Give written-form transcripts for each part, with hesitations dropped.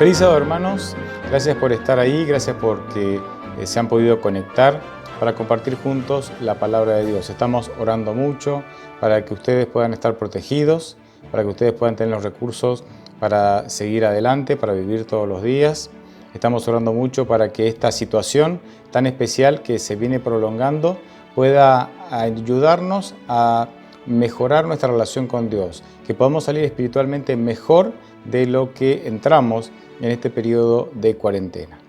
Feliz sábado, hermanos. Gracias por estar ahí, gracias porque se han podido conectar para compartir juntos la palabra de Dios. Estamos orando mucho para que ustedes puedan estar protegidos, para que ustedes puedan tener los recursos para seguir adelante, para vivir todos los días. Estamos orando mucho para que esta situación tan especial que se viene prolongando pueda ayudarnos a mejorar nuestra relación con Dios, que podamos salir espiritualmente mejor de lo que entramos en este periodo de cuarentena.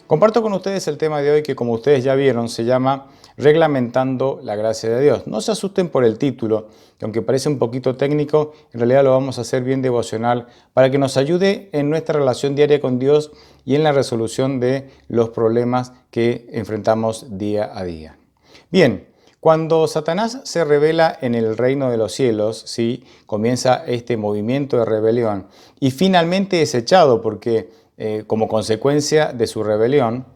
Comparto con ustedes el tema de hoy que, como ustedes ya vieron, se llama Reglamentando la gracia de Dios. No se asusten por el título, que aunque parece un poquito técnico, en realidad lo vamos a hacer bien devocional para que nos ayude en nuestra relación diaria con Dios y en la resolución de los problemas que enfrentamos día a día. Bien, cuando Satanás se revela en el reino de los cielos, ¿sí? Comienza este movimiento de rebelión y finalmente es echado porque como consecuencia de su rebelión,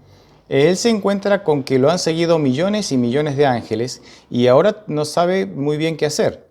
él se encuentra con que lo han seguido millones y millones de ángeles y ahora no sabe muy bien qué hacer.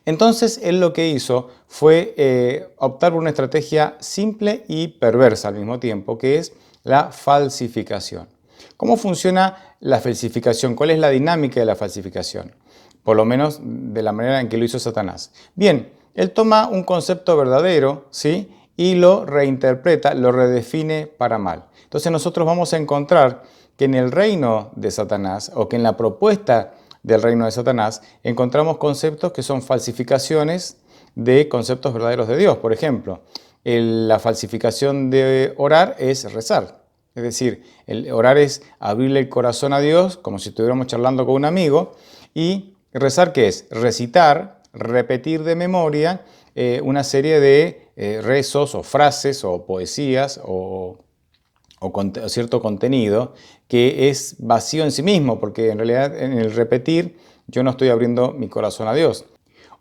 Entonces él lo que hizo fue optar por una estrategia simple y perversa al mismo tiempo, que es la falsificación. ¿Cómo funciona la falsificación? ¿Cuál es la dinámica de la falsificación? Por lo menos de la manera en que lo hizo Satanás. Bien, él toma un concepto verdadero, ¿sí? Y lo reinterpreta, lo redefine para mal. Entonces nosotros vamos a encontrar que en el reino de Satanás, o que en la propuesta del reino de Satanás, encontramos conceptos que son falsificaciones de conceptos verdaderos de Dios. Por ejemplo, la falsificación de orar es rezar. Es decir, el orar es abrirle el corazón a Dios, como si estuviéramos charlando con un amigo, y rezar, ¿qué es? Recitar, repetir de memoria una serie de rezos o frases o poesías o cierto contenido que es vacío en sí mismo, porque en realidad en el repetir yo no estoy abriendo mi corazón a Dios.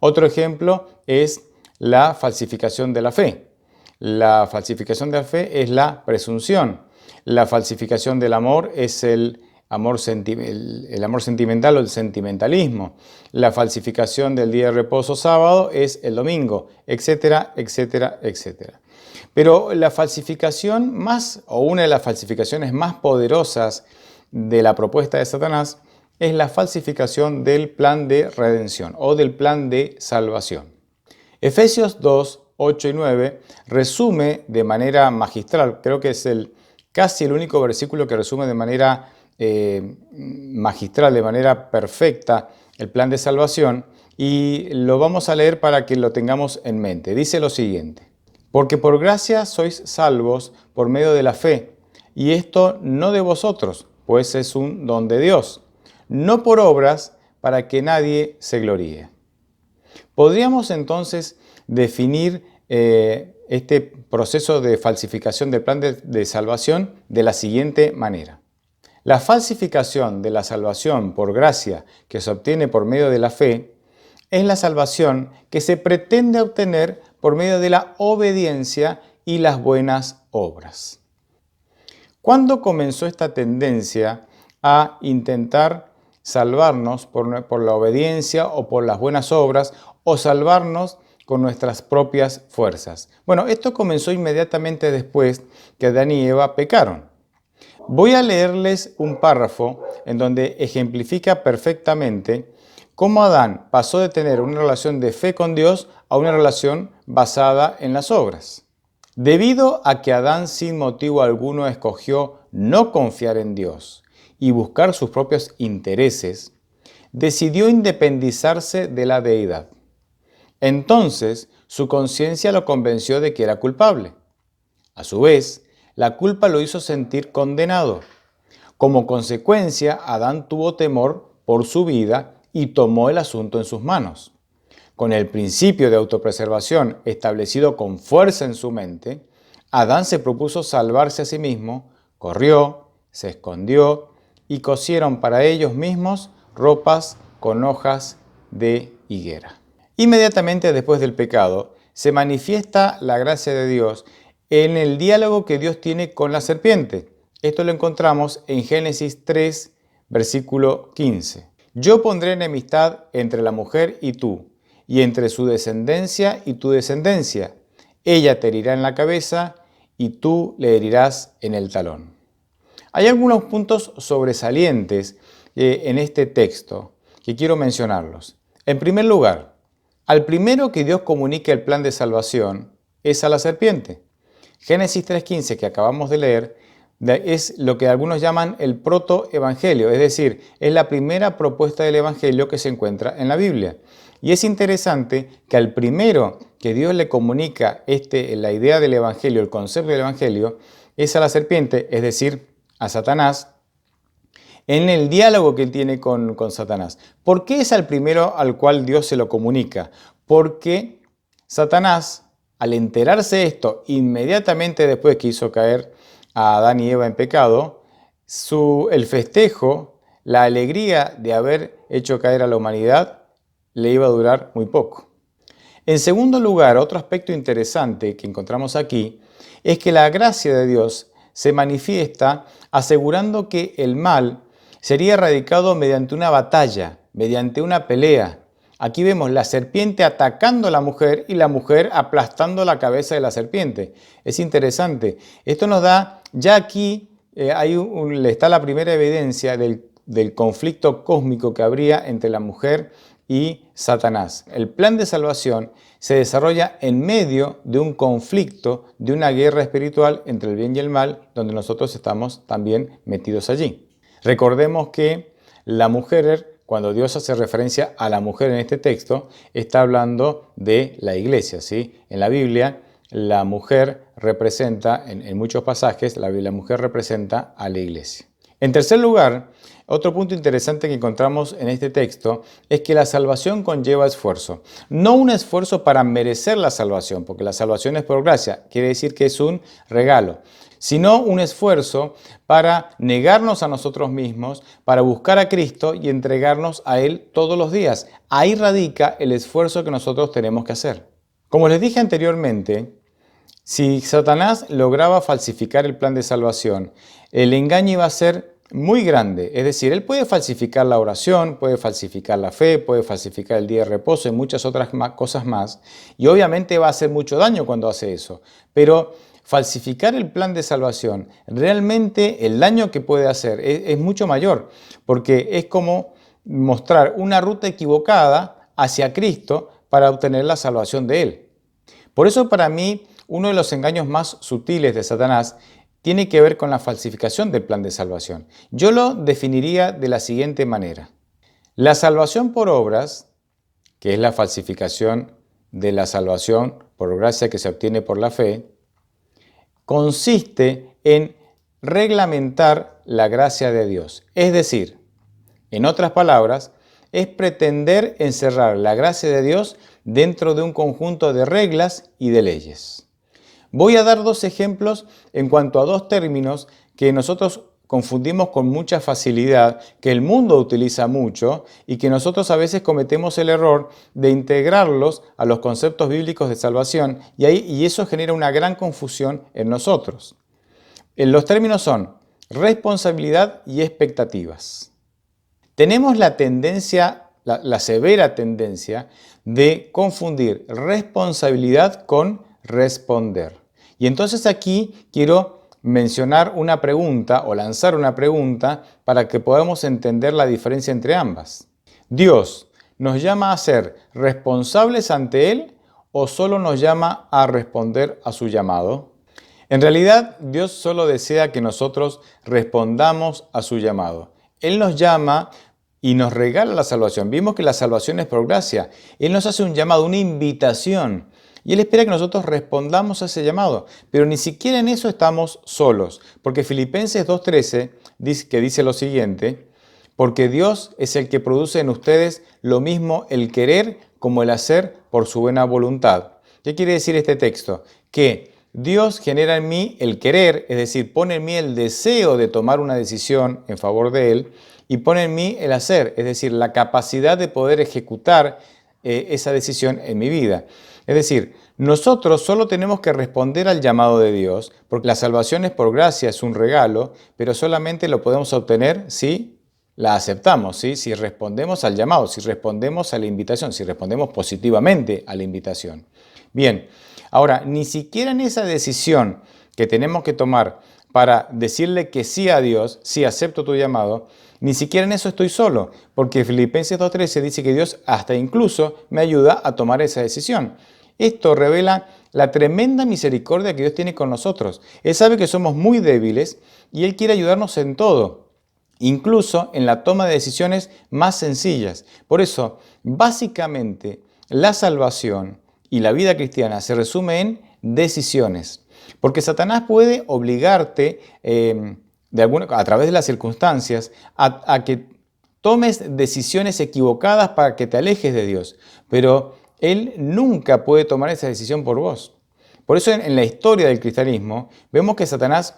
Otro ejemplo es la falsificación de la fe. La falsificación de la fe es la presunción. La falsificación del amor es el amor sentimental o el sentimentalismo. La falsificación del día de reposo sábado es el domingo, etcétera, etcétera, etcétera. Pero la falsificación una de las falsificaciones más poderosas de la propuesta de Satanás es la falsificación del plan de redención o del plan de salvación. Efesios 2, 8 y 9 resume de manera magistral, creo que es casi el único versículo que resume de manera magistral, de manera perfecta, el plan de salvación, y lo vamos a leer para que lo tengamos en mente. Dice lo siguiente: porque por gracia sois salvos por medio de la fe, y esto no de vosotros, pues es un don de Dios, no por obras, para que nadie se gloríe. Podríamos entonces definir este proceso de falsificación del plan de salvación de la siguiente manera. La falsificación de la salvación por gracia que se obtiene por medio de la fe es la salvación que se pretende obtener por medio de la obediencia y las buenas obras. ¿Cuándo comenzó esta tendencia a intentar salvarnos por la obediencia o por las buenas obras o salvarnos con nuestras propias fuerzas? Bueno, esto comenzó inmediatamente después que Adán y Eva pecaron. Voy a leerles un párrafo en donde ejemplifica perfectamente cómo Adán pasó de tener una relación de fe con Dios a una relación basada en las obras. Debido a que Adán sin motivo alguno escogió no confiar en Dios y buscar sus propios intereses, decidió independizarse de la deidad. Entonces, su conciencia lo convenció de que era culpable. A su vez, la culpa lo hizo sentir condenado. Como consecuencia, Adán tuvo temor por su vida y tomó el asunto en sus manos. Con el principio de autopreservación establecido con fuerza en su mente, Adán se propuso salvarse a sí mismo, corrió, se escondió y cosieron para ellos mismos ropas con hojas de higuera. Inmediatamente después del pecado, se manifiesta la gracia de Dios en el diálogo que Dios tiene con la serpiente. Esto lo encontramos en Génesis 3, versículo 15. Yo pondré enemistad entre la mujer y tú, y entre su descendencia y tu descendencia. Ella te herirá en la cabeza y tú le herirás en el talón. Hay algunos puntos sobresalientes en este texto que quiero mencionarlos. En primer lugar, al primero que Dios comunica el plan de salvación es a la serpiente. Génesis 3:15 que acabamos de leer es lo que algunos llaman el protoevangelio, es decir, es la primera propuesta del evangelio que se encuentra en la Biblia. Y es interesante que al primero que Dios le comunica la idea del evangelio, el concepto del evangelio, es a la serpiente, es decir, a Satanás, en el diálogo que él tiene con Satanás. ¿Por qué es al primero al cual Dios se lo comunica? Porque Satanás, al enterarse de esto, inmediatamente después que hizo caer a Adán y Eva en pecado, el festejo, la alegría de haber hecho caer a la humanidad, le iba a durar muy poco. En segundo lugar, otro aspecto interesante que encontramos aquí es que la gracia de Dios se manifiesta asegurando que el mal sería erradicado mediante una batalla, mediante una pelea. Aquí vemos la serpiente atacando a la mujer y la mujer aplastando la cabeza de la serpiente. Es interesante. Esto nos da, ya aquí está la primera evidencia del conflicto cósmico que habría entre la mujer y Satanás. El plan de salvación se desarrolla en medio de un conflicto, de una guerra espiritual entre el bien y el mal, donde nosotros estamos también metidos allí. Recordemos que la mujer, cuando Dios hace referencia a la mujer en este texto, está hablando de la iglesia, ¿sí? En la Biblia, la mujer representa, en muchos pasajes, la mujer representa a la iglesia. En tercer lugar, otro punto interesante que encontramos en este texto es que la salvación conlleva esfuerzo. No un esfuerzo para merecer la salvación, porque la salvación es por gracia, quiere decir que es un regalo, sino un esfuerzo para negarnos a nosotros mismos, para buscar a Cristo y entregarnos a Él todos los días. Ahí radica el esfuerzo que nosotros tenemos que hacer. Como les dije anteriormente, si Satanás lograba falsificar el plan de salvación, el engaño iba a ser muy grande. Es decir, él puede falsificar la oración, puede falsificar la fe, puede falsificar el día de reposo y muchas otras cosas más. Y obviamente va a hacer mucho daño cuando hace eso. Pero falsificar el plan de salvación, realmente el daño que puede hacer es mucho mayor, porque es como mostrar una ruta equivocada hacia Cristo para obtener la salvación de Él. Por eso para mí, uno de los engaños más sutiles de Satanás tiene que ver con la falsificación del plan de salvación. Yo lo definiría de la siguiente manera. La salvación por obras, que es la falsificación de la salvación por gracia que se obtiene por la fe, consiste en reglamentar la gracia de Dios. Es decir, en otras palabras, es pretender encerrar la gracia de Dios dentro de un conjunto de reglas y de leyes. Voy a dar dos ejemplos en cuanto a dos términos que nosotros confundimos con mucha facilidad, que el mundo utiliza mucho y que nosotros a veces cometemos el error de integrarlos a los conceptos bíblicos de salvación y eso genera una gran confusión en nosotros. Los términos son responsabilidad y expectativas. Tenemos la severa tendencia de confundir responsabilidad con responder. Y entonces aquí quiero mencionar una pregunta o lanzar una pregunta para que podamos entender la diferencia entre ambas. ¿Dios nos llama a ser responsables ante Él o solo nos llama a responder a su llamado? En realidad, Dios solo desea que nosotros respondamos a su llamado. Él nos llama y nos regala la salvación. Vimos que la salvación es por gracia. Él nos hace un llamado, una invitación. Y Él espera que nosotros respondamos a ese llamado. Pero ni siquiera en eso estamos solos. Porque Filipenses 2:13 dice lo siguiente: porque Dios es el que produce en ustedes lo mismo el querer como el hacer por su buena voluntad. ¿Qué quiere decir este texto? Que Dios genera en mí el querer, es decir, pone en mí el deseo de tomar una decisión en favor de Él, y pone en mí el hacer, es decir, la capacidad de poder ejecutar esa decisión en mi vida. Es decir, nosotros solo tenemos que responder al llamado de Dios, porque la salvación es por gracia, es un regalo, pero solamente lo podemos obtener si la aceptamos, ¿sí? Si respondemos al llamado, si respondemos a la invitación, si respondemos positivamente a la invitación. Bien, ahora, ni siquiera en esa decisión que tenemos que tomar para decirle que sí a Dios, sí acepto tu llamado, ni siquiera en eso estoy solo, porque Filipenses 2:13 dice que Dios hasta incluso me ayuda a tomar esa decisión. Esto revela la tremenda misericordia que Dios tiene con nosotros. Él sabe que somos muy débiles y Él quiere ayudarnos en todo, incluso en la toma de decisiones más sencillas. Por eso, básicamente, la salvación y la vida cristiana se resume en decisiones. Porque Satanás puede obligarte a través de las circunstancias a que tomes decisiones equivocadas para que te alejes de Dios. Pero Él nunca puede tomar esa decisión por vos. Por eso en la historia del cristianismo vemos que Satanás,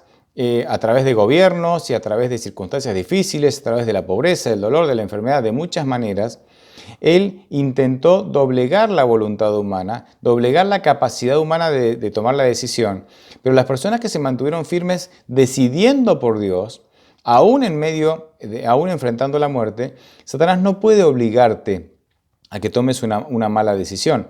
a través de gobiernos y a través de circunstancias difíciles, a través de la pobreza, del dolor, de la enfermedad, de muchas maneras, él intentó doblegar la voluntad humana, doblegar la capacidad humana de tomar la decisión. Pero las personas que se mantuvieron firmes decidiendo por Dios, aún aún enfrentando la muerte, Satanás no puede obligarte a que tomes una mala decisión.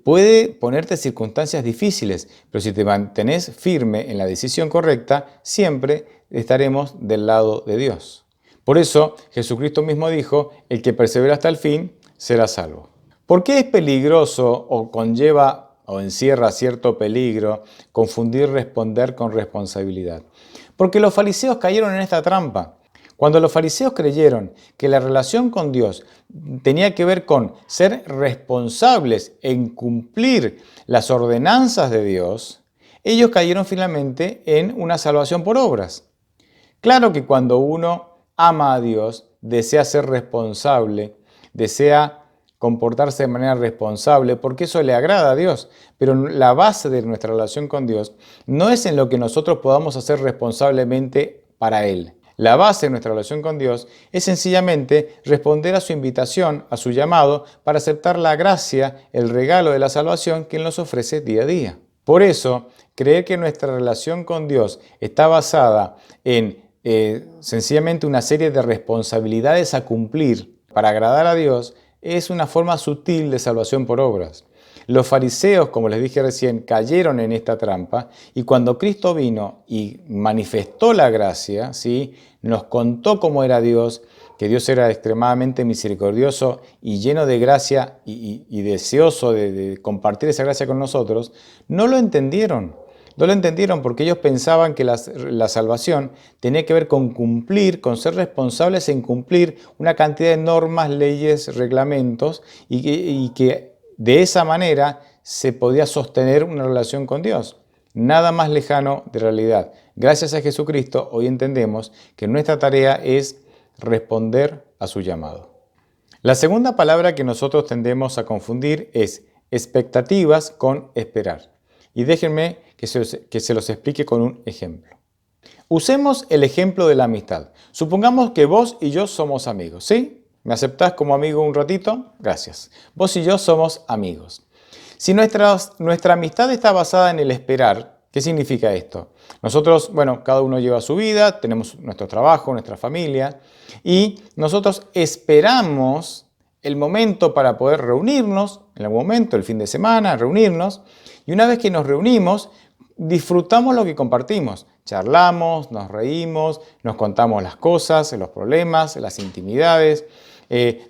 Puede ponerte circunstancias difíciles, pero si te mantenés firme en la decisión correcta, siempre estaremos del lado de Dios. Por eso Jesucristo mismo dijo, el que persevera hasta el fin será salvo. ¿Por qué es peligroso o conlleva o encierra cierto peligro confundir responder con responsabilidad? Porque los fariseos cayeron en esta trampa. Cuando los fariseos creyeron que la relación con Dios tenía que ver con ser responsables en cumplir las ordenanzas de Dios, ellos cayeron finalmente en una salvación por obras. Claro que cuando uno ama a Dios, desea ser responsable, desea comportarse de manera responsable, porque eso le agrada a Dios. Pero la base de nuestra relación con Dios no es en lo que nosotros podamos hacer responsablemente para Él. La base de nuestra relación con Dios es sencillamente responder a su invitación, a su llamado, para aceptar la gracia, el regalo de la salvación que Él nos ofrece día a día. Por eso, creer que nuestra relación con Dios está basada en sencillamente una serie de responsabilidades a cumplir para agradar a Dios es una forma sutil de salvación por obras. Los fariseos, como les dije recién, cayeron en esta trampa y cuando Cristo vino y manifestó la gracia, ¿sí? Nos contó cómo era Dios, que Dios era extremadamente misericordioso y lleno de gracia y deseoso de compartir esa gracia con nosotros, no lo entendieron. No lo entendieron porque ellos pensaban que la salvación tenía que ver con cumplir, con ser responsables en cumplir una cantidad de normas, leyes, reglamentos y que de esa manera se podía sostener una relación con Dios. Nada más lejano de realidad. Gracias a Jesucristo hoy entendemos que nuestra tarea es responder a su llamado. La segunda palabra que nosotros tendemos a confundir es expectativas con esperar. Y déjenme que se los explique con un ejemplo. Usemos el ejemplo de la amistad. Supongamos que vos y yo somos amigos, ¿sí? ¿Me aceptás como amigo un ratito? Gracias. Vos y yo somos amigos. Si nuestra amistad está basada en el esperar, ¿qué significa esto? Nosotros, cada uno lleva su vida, tenemos nuestro trabajo, nuestra familia, y nosotros esperamos el momento para poder reunirnos, en algún momento, el fin de semana, reunirnos, y una vez que nos reunimos, disfrutamos lo que compartimos. Charlamos, nos reímos, nos contamos las cosas, los problemas, las intimidades.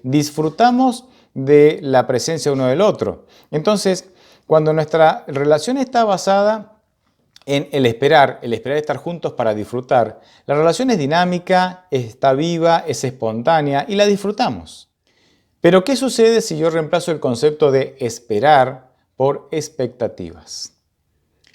Disfrutamos de la presencia uno del otro. Entonces, cuando nuestra relación está basada en el esperar estar juntos para disfrutar, la relación es dinámica, está viva, es espontánea y la disfrutamos. Pero, ¿qué sucede si yo reemplazo el concepto de esperar por expectativas?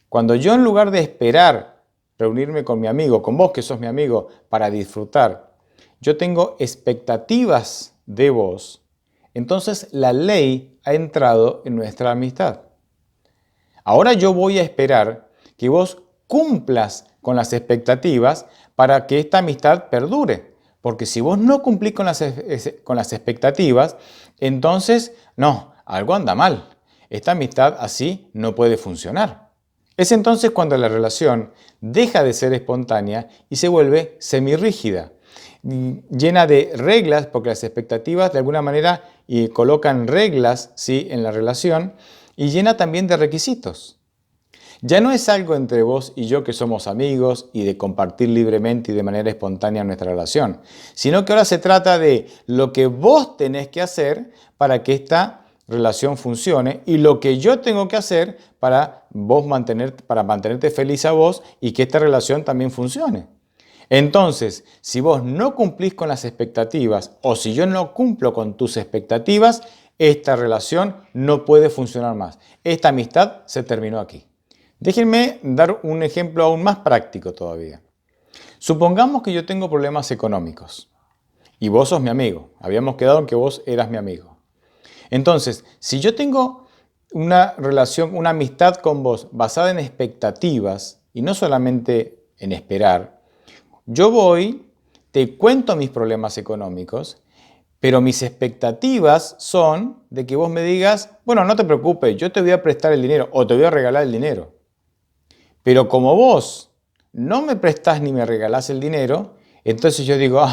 Cuando yo en lugar de esperar reunirme con mi amigo, con vos que sos mi amigo, para disfrutar, yo tengo expectativas de vos, entonces la ley ha entrado en nuestra amistad. Ahora yo voy a esperar que vos cumplas con las expectativas para que esta amistad perdure. Porque si vos no cumplís con las expectativas, entonces, no, algo anda mal. Esta amistad así no puede funcionar. Es entonces cuando la relación deja de ser espontánea y se vuelve semirrígida, llena de reglas, porque las expectativas de alguna manera colocan reglas, ¿sí?, en la relación, y llena también de requisitos. Ya no es algo entre vos y yo que somos amigos y de compartir libremente y de manera espontánea nuestra relación, sino que ahora se trata de lo que vos tenés que hacer para que esta relación funcione y lo que yo tengo que hacer para para mantenerte feliz a vos y que esta relación también funcione. Entonces, si vos no cumplís con las expectativas o si yo no cumplo con tus expectativas, esta relación no puede funcionar más. Esta amistad se terminó aquí. Déjenme dar un ejemplo aún más práctico todavía. Supongamos que yo tengo problemas económicos y vos sos mi amigo. Habíamos quedado en que vos eras mi amigo. Entonces, si yo tengo una relación, una amistad con vos basada en expectativas y no solamente en esperar, yo voy, te cuento mis problemas económicos, pero mis expectativas son de que vos me digas, bueno, no te preocupes, yo te voy a prestar el dinero o te voy a regalar el dinero. Pero como vos no me prestás ni me regalás el dinero, entonces yo digo,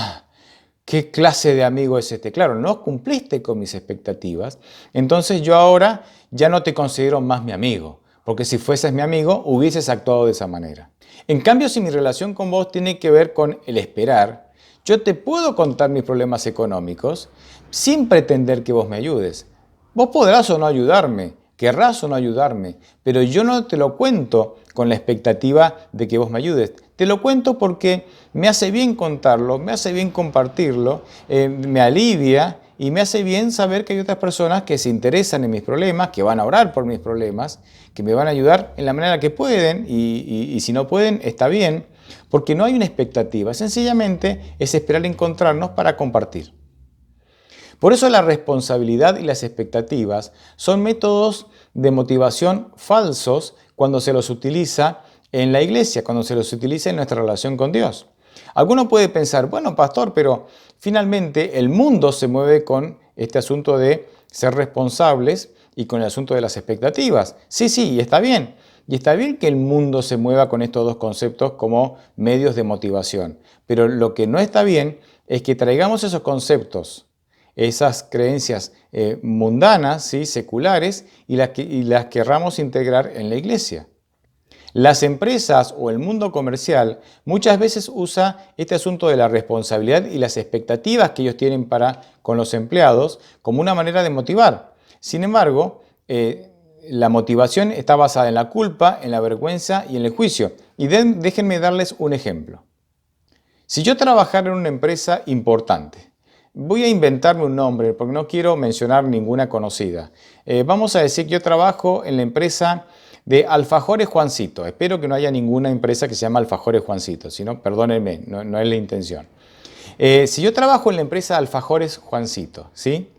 ¿qué clase de amigo es este? Claro, no cumpliste con mis expectativas, entonces yo ahora ya no te considero más mi amigo, porque si fueses mi amigo hubieses actuado de esa manera. En cambio, si mi relación con vos tiene que ver con el esperar, yo te puedo contar mis problemas económicos sin pretender que vos me ayudes. Vos podrás o no ayudarme, querrás o no ayudarme, pero yo no te lo cuento con la expectativa de que vos me ayudes. Te lo cuento porque me hace bien contarlo, me hace bien compartirlo, me alivia y me hace bien saber que hay otras personas que se interesan en mis problemas, que van a orar por mis problemas, que me van a ayudar en la manera que pueden y si no pueden, está bien, porque no hay una expectativa, sencillamente es esperar encontrarnos para compartir. Por eso la responsabilidad y las expectativas son métodos de motivación falsos cuando se los utiliza en la iglesia, cuando se los utiliza en nuestra relación con Dios. Alguno puede pensar, bueno, pastor, pero finalmente el mundo se mueve con este asunto de ser responsables y con el asunto de las expectativas. Sí, y está bien. Y está bien que el mundo se mueva con estos dos conceptos como medios de motivación. Pero lo que no está bien es que traigamos esos conceptos, esas creencias mundanas, ¿sí?, seculares, y las querramos integrar en la iglesia. Las empresas o el mundo comercial muchas veces usa este asunto de la responsabilidad y las expectativas que ellos tienen para con los empleados como una manera de motivar. Sin embargo, la motivación está basada en la culpa, en la vergüenza y en el juicio. Y déjenme darles un ejemplo. Si yo trabajara en una empresa importante, voy a inventarme un nombre porque no quiero mencionar ninguna conocida. Vamos a decir que yo trabajo en la empresa de Alfajores Juancito. Espero que no haya ninguna empresa que se llame Alfajores Juancito, si no, perdónenme, no es la intención. Si yo trabajo en la empresa Alfajores Juancito, ¿sí?,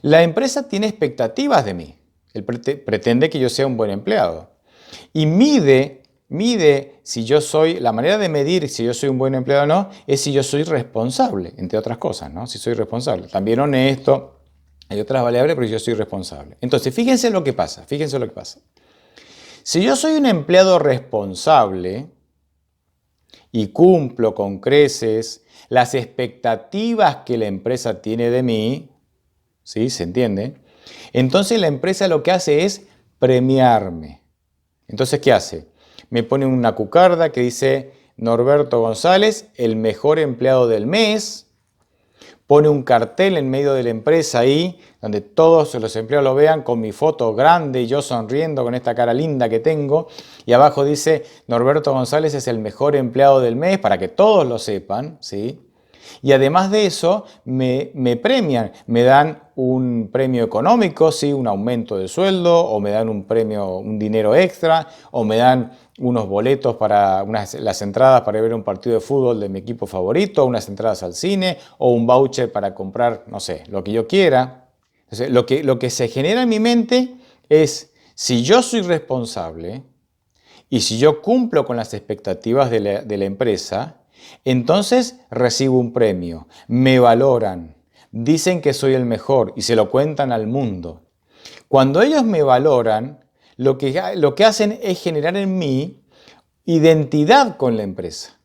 la empresa tiene expectativas de mí. Él pretende que yo sea un buen empleado. Y mide si yo soy, la manera de medir si yo soy un buen empleado o no, es si yo soy responsable, entre otras cosas, ¿no? Si soy responsable. También honesto, hay otras variables, pero yo soy responsable. Entonces, fíjense lo que pasa. Si yo soy un empleado responsable y cumplo con creces las expectativas que la empresa tiene de mí, ¿sí? ¿Se entiende? Entonces la empresa lo que hace es premiarme. Entonces, ¿qué hace? Me pone una cucarda que dice Norberto González, el mejor empleado del mes. Pone un cartel en medio de la empresa ahí, donde todos los empleados lo vean con mi foto grande y yo sonriendo con esta cara linda que tengo. Y abajo dice, Norberto González es el mejor empleado del mes, para que todos lo sepan, ¿sí? Y además de eso, me premian, me dan un premio económico, ¿sí?, un aumento de sueldo, o me dan un premio, un dinero extra, o me dan unos boletos para las entradas para ver un partido de fútbol de mi equipo favorito, unas entradas al cine, o un voucher para comprar, no sé, lo que yo quiera. Entonces, lo que se genera en mi mente es, si yo soy responsable y si yo cumplo con las expectativas de la empresa, entonces recibo un premio, me valoran, dicen que soy el mejor y se lo cuentan al mundo. Cuando ellos me valoran, lo que hacen es generar en mí identidad con la empresa.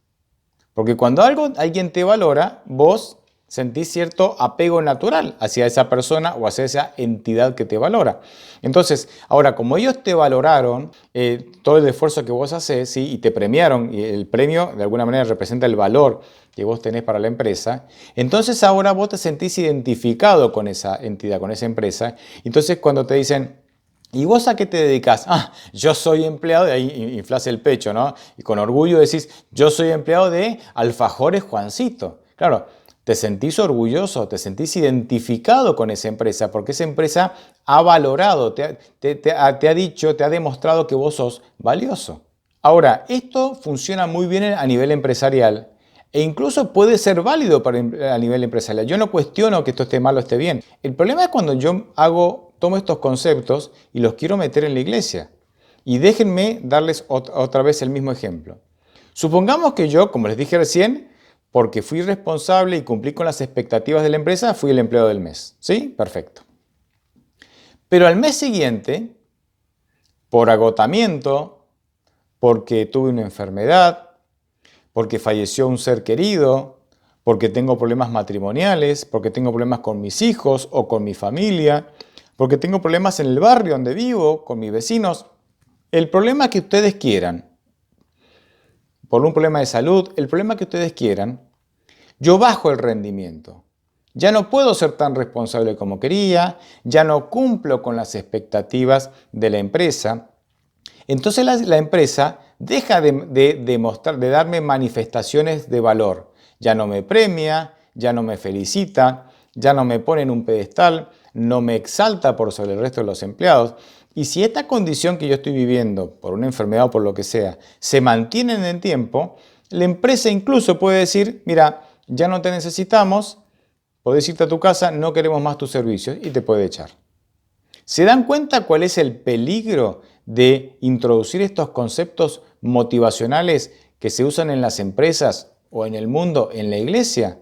Porque cuando alguien te valora, vos sentís cierto apego natural hacia esa persona o hacia esa entidad que te valora. Entonces, ahora, como ellos te valoraron todo el esfuerzo que vos haces, ¿sí? Y te premiaron, y el premio de alguna manera representa el valor que vos tenés para la empresa, entonces ahora vos te sentís identificado con esa entidad, con esa empresa. Entonces, cuando te dicen, ¿y vos a qué te dedicas? Ah, yo soy empleado, de ahí inflás el pecho, ¿no? Y con orgullo decís, yo soy empleado de Alfajores Juancito. Claro, te sentís orgulloso, te sentís identificado con esa empresa, porque esa empresa ha valorado, te ha dicho, te ha demostrado que vos sos valioso. Ahora, esto funciona muy bien a nivel empresarial e incluso puede ser válido a nivel empresarial. Yo no cuestiono que esto esté mal o esté bien. El problema es cuando yo tomo estos conceptos y los quiero meter en la iglesia. Y déjenme darles otra vez el mismo ejemplo. Supongamos que yo, como les dije recién, porque fui responsable y cumplí con las expectativas de la empresa, fui el empleado del mes. ¿Sí? Perfecto. Pero al mes siguiente, por agotamiento, porque tuve una enfermedad, porque falleció un ser querido, porque tengo problemas matrimoniales, porque tengo problemas con mis hijos o con mi familia, porque tengo problemas en el barrio donde vivo, con mis vecinos. El problema que ustedes quieran, por un problema de salud, el problema que ustedes quieran, yo bajo el rendimiento. Ya no puedo ser tan responsable como quería, ya no cumplo con las expectativas de la empresa. Entonces la empresa deja de darme manifestaciones de valor. Ya no me premia, ya no me felicita, ya no me pone en un pedestal, no me exalta por sobre el resto de los empleados. Y si esta condición que yo estoy viviendo, por una enfermedad o por lo que sea, se mantiene en el tiempo, la empresa incluso puede decir, mira, ya no te necesitamos, podés irte a tu casa, no queremos más tus servicios y te puede echar. ¿Se dan cuenta cuál es el peligro de introducir estos conceptos motivacionales que se usan en las empresas o en el mundo, en la iglesia?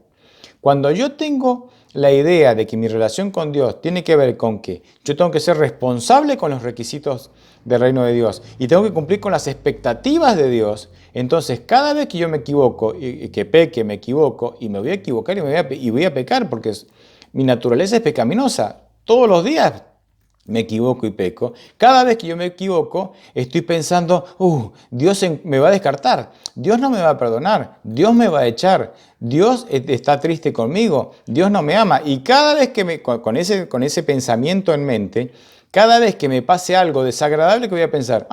Cuando yo tengo la idea de que mi relación con Dios tiene que ver con que yo tengo que ser responsable con los requisitos del reino de Dios y tengo que cumplir con las expectativas de Dios, entonces cada vez que yo me equivoco y que peque, me equivoco y me voy a equivocar y voy a pecar porque mi naturaleza es pecaminosa. Todos los días me equivoco y peco. Cada vez que yo me equivoco, estoy pensando, Dios me va a descartar, Dios no me va a perdonar, Dios me va a echar, Dios está triste conmigo, Dios no me ama. Y cada vez que con ese pensamiento en mente, cada vez que me pase algo desagradable, que voy a pensar,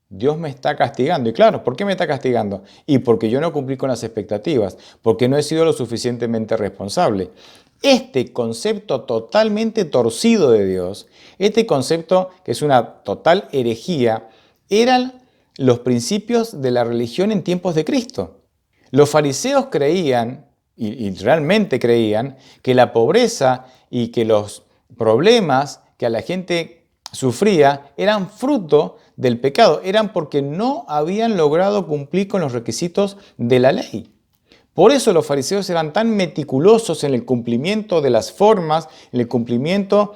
Dios me está castigando. Y claro, ¿por qué me está castigando? Y porque yo no cumplí con las expectativas, porque no he sido lo suficientemente responsable. Este concepto totalmente torcido de Dios, este concepto que es una total herejía, eran los principios de la religión en tiempos de Cristo. Los fariseos creían, y realmente creían, que la pobreza y que los problemas que a la gente sufría eran fruto del pecado, eran porque no habían logrado cumplir con los requisitos de la ley. Por eso los fariseos eran tan meticulosos en el cumplimiento de las formas, en el cumplimiento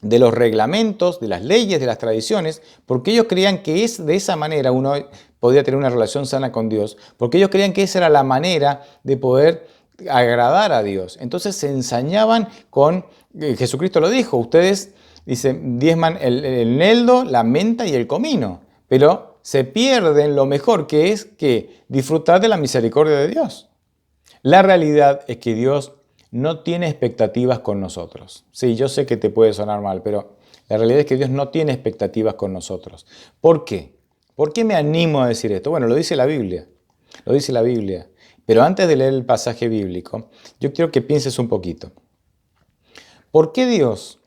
de los reglamentos, de las leyes, de las tradiciones, porque ellos creían que de esa manera uno podía tener una relación sana con Dios, porque ellos creían que esa era la manera de poder agradar a Dios. Entonces se ensañaban con, Jesucristo lo dijo, ustedes, dice, diezman el eneldo, la menta y el comino, pero se pierden lo mejor que es que disfrutar de la misericordia de Dios. La realidad es que Dios no tiene expectativas con nosotros. Sí, yo sé que te puede sonar mal, pero la realidad es que Dios no tiene expectativas con nosotros. ¿Por qué? ¿Por qué me animo a decir esto? Bueno, lo dice la Biblia. Lo dice la Biblia. Pero antes de leer el pasaje bíblico, yo quiero que pienses un poquito. ¿Por qué Dios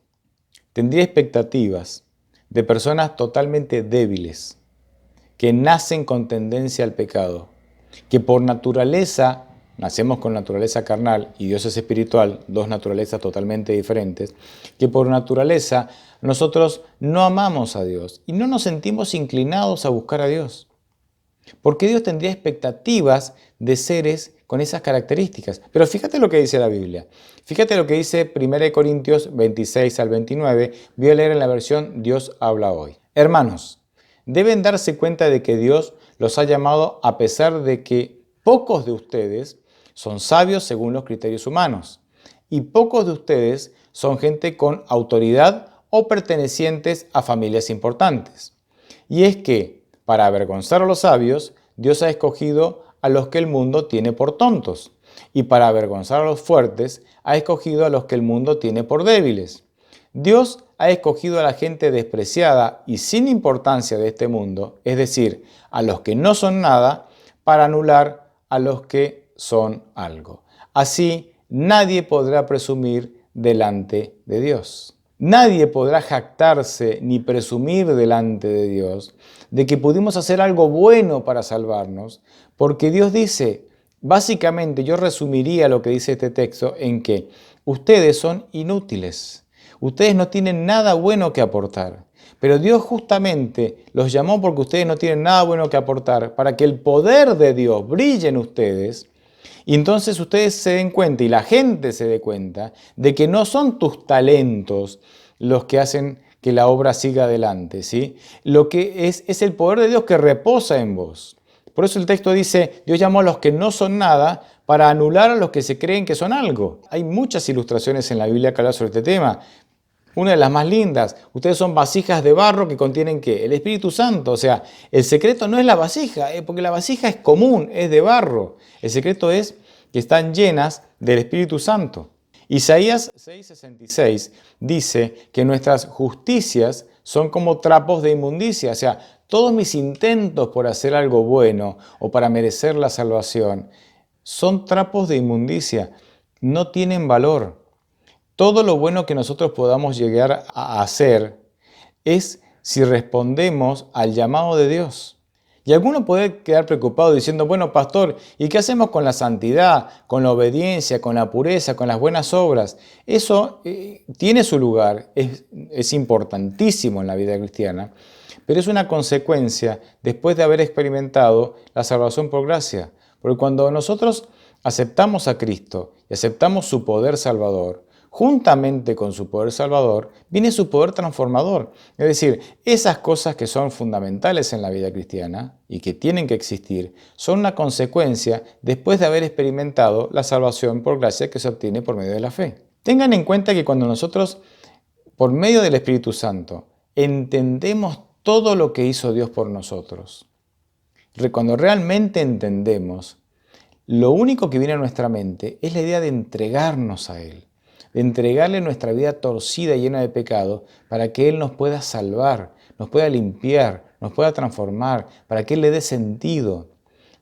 tendría expectativas de personas totalmente débiles, que nacen con tendencia al pecado, que por naturaleza nacemos con naturaleza carnal y Dios es espiritual, dos naturalezas totalmente diferentes, que por naturaleza nosotros no amamos a Dios y no nos sentimos inclinados a buscar a Dios? ¿Por qué Dios tendría expectativas de seres con esas características? Pero fíjate lo que dice la Biblia. Fíjate lo que dice 1 Corintios 26 al 29. Voy a leer en la versión Dios habla hoy. Hermanos, deben darse cuenta de que Dios los ha llamado a pesar de que pocos de ustedes son sabios según los criterios humanos. Y pocos de ustedes son gente con autoridad o pertenecientes a familias importantes. Y es que, para avergonzar a los sabios, Dios ha escogido a los que el mundo tiene por tontos. Y para avergonzar a los fuertes, ha escogido a los que el mundo tiene por débiles. Dios ha escogido a la gente despreciada y sin importancia de este mundo, es decir, a los que no son nada, para anular a los que son algo. Así, nadie podrá presumir delante de Dios. Nadie podrá jactarse ni presumir delante de Dios de que pudimos hacer algo bueno para salvarnos, porque Dios dice, básicamente yo resumiría lo que dice este texto en que ustedes son inútiles. Ustedes no tienen nada bueno que aportar, pero Dios justamente los llamó porque ustedes no tienen nada bueno que aportar, para que el poder de Dios brille en ustedes, y entonces ustedes se den cuenta y la gente se dé cuenta de que no son tus talentos los que hacen que la obra siga adelante, ¿sí? Lo que es el poder de Dios que reposa en vos. Por eso el texto dice, Dios llamó a los que no son nada para anular a los que se creen que son algo. Hay muchas ilustraciones en la Biblia que hablan sobre este tema. Una de las más lindas, ustedes son vasijas de barro que contienen ¿qué? El Espíritu Santo. O sea, el secreto no es la vasija, porque la vasija es común, es de barro. El secreto es que están llenas del Espíritu Santo. Isaías 6:66 dice que nuestras justicias son como trapos de inmundicia. O sea, todos mis intentos por hacer algo bueno o para merecer la salvación son trapos de inmundicia, no tienen valor. Todo lo bueno que nosotros podamos llegar a hacer es si respondemos al llamado de Dios. Y alguno puede quedar preocupado diciendo, bueno, pastor, ¿y qué hacemos con la santidad, con la obediencia, con la pureza, con las buenas obras? Eso tiene su lugar, es importantísimo en la vida cristiana, pero es una consecuencia después de haber experimentado la salvación por gracia. Porque cuando nosotros aceptamos a Cristo y aceptamos su poder salvador, juntamente con su poder salvador, viene su poder transformador. Es decir, esas cosas que son fundamentales en la vida cristiana y que tienen que existir, son una consecuencia después de haber experimentado la salvación por gracia que se obtiene por medio de la fe. Tengan en cuenta que cuando nosotros, por medio del Espíritu Santo, entendemos todo lo que hizo Dios por nosotros, cuando realmente entendemos, lo único que viene a nuestra mente es la idea de entregarnos a Él, de entregarle nuestra vida torcida y llena de pecado para que Él nos pueda salvar, nos pueda limpiar, nos pueda transformar, para que Él le dé sentido.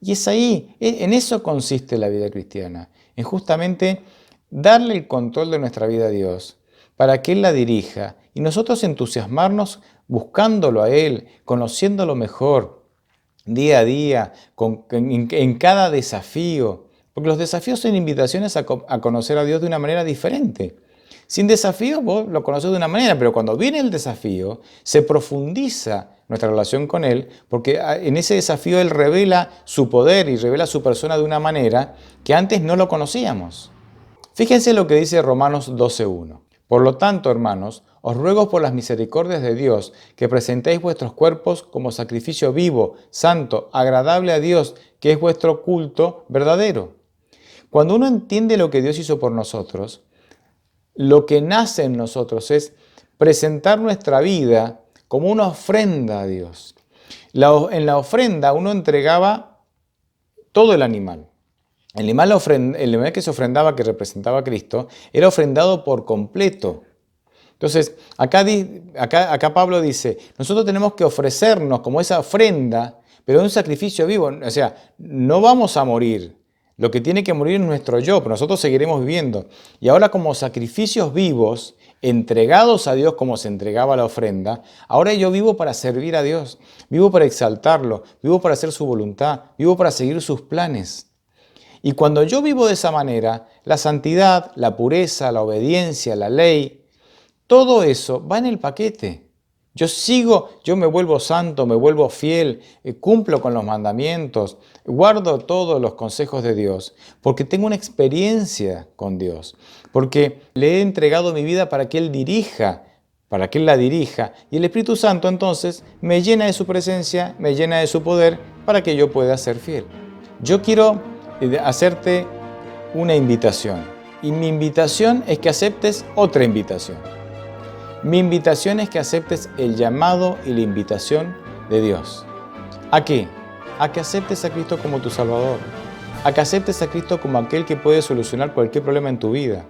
Y es ahí, en eso consiste la vida cristiana, en justamente darle el control de nuestra vida a Dios, para que Él la dirija y nosotros entusiasmarnos buscándolo a Él, conociéndolo mejor, día a día, en cada desafío. Porque los desafíos son invitaciones a conocer a Dios de una manera diferente. Sin desafío vos lo conoces de una manera, pero cuando viene el desafío, se profundiza nuestra relación con Él, porque en ese desafío Él revela su poder y revela su persona de una manera que antes no lo conocíamos. Fíjense lo que dice Romanos 12:1. Por lo tanto, hermanos, os ruego por las misericordias de Dios que presentéis vuestros cuerpos como sacrificio vivo, santo, agradable a Dios, que es vuestro culto verdadero. Cuando uno entiende lo que Dios hizo por nosotros, lo que nace en nosotros es presentar nuestra vida como una ofrenda a Dios. En la ofrenda uno entregaba todo el animal. El animal que se ofrendaba, que representaba a Cristo, era ofrendado por completo. Entonces, acá Pablo dice, nosotros tenemos que ofrecernos como esa ofrenda, pero un sacrificio vivo. O sea, no vamos a morir. Lo que tiene que morir es nuestro yo, pero nosotros seguiremos viviendo. Y ahora como sacrificios vivos, entregados a Dios como se entregaba la ofrenda, ahora yo vivo para servir a Dios, vivo para exaltarlo, vivo para hacer su voluntad, vivo para seguir sus planes. Y cuando yo vivo de esa manera, la santidad, la pureza, la obediencia, la ley, todo eso va en el paquete. Yo me vuelvo santo, me vuelvo fiel, cumplo con los mandamientos, guardo todos los consejos de Dios, porque tengo una experiencia con Dios, porque le he entregado mi vida para que Él la dirija, y el Espíritu Santo entonces me llena de su presencia, me llena de su poder para que yo pueda ser fiel. Yo quiero hacerte una invitación. Y mi invitación es que aceptes otra invitación. Mi invitación es que aceptes el llamado y la invitación de Dios. ¿A qué? A que aceptes a Cristo como tu Salvador. A que aceptes a Cristo como aquel que puede solucionar cualquier problema en tu vida.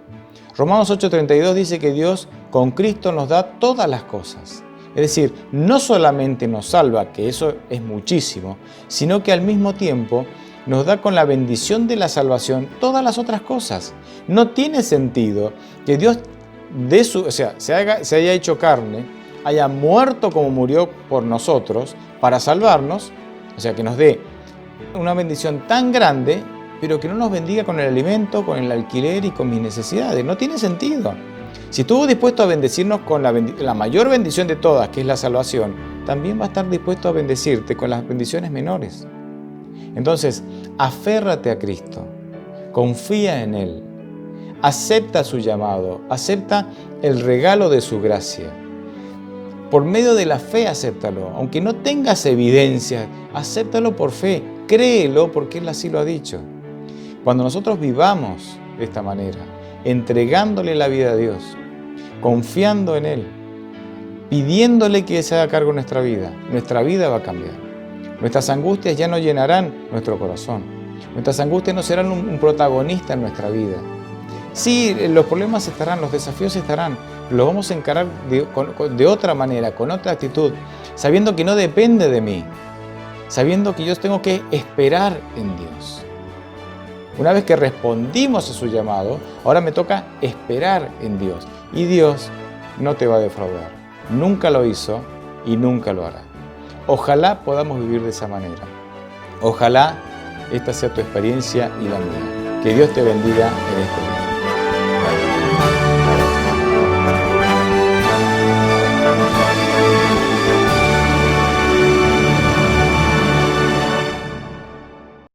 Romanos 8:32 dice que Dios con Cristo nos da todas las cosas. Es decir, no solamente nos salva, que eso es muchísimo, sino que al mismo tiempo nos da con la bendición de la salvación todas las otras cosas. No tiene sentido que Dios se haya hecho carne, haya muerto como murió por nosotros para salvarnos, o sea, que nos dé una bendición tan grande, pero que no nos bendiga con el alimento, con el alquiler y con mis necesidades. No tiene sentido. Si estuvo dispuesto a bendecirnos con la mayor bendición de todas, que es la salvación, también va a estar dispuesto a bendecirte con las bendiciones menores. Entonces, aférrate a Cristo, confía en Él, acepta su llamado, acepta el regalo de su gracia. Por medio de la fe, acéptalo. Aunque no tengas evidencia, acéptalo por fe, créelo porque Él así lo ha dicho. Cuando nosotros vivamos de esta manera, entregándole la vida a Dios, confiando en Él, pidiéndole que se haga cargo de nuestra vida va a cambiar. Nuestras angustias ya no llenarán nuestro corazón. Nuestras angustias no serán un protagonista en nuestra vida. Sí, los problemas estarán, los desafíos estarán, pero los vamos a encarar de otra manera, con otra actitud, sabiendo que no depende de mí, sabiendo que yo tengo que esperar en Dios. Una vez que respondimos a su llamado, ahora me toca esperar en Dios. Y Dios no te va a defraudar. Nunca lo hizo y nunca lo hará. Ojalá podamos vivir de esa manera. Ojalá esta sea tu experiencia y la mía. Que Dios te bendiga en este día.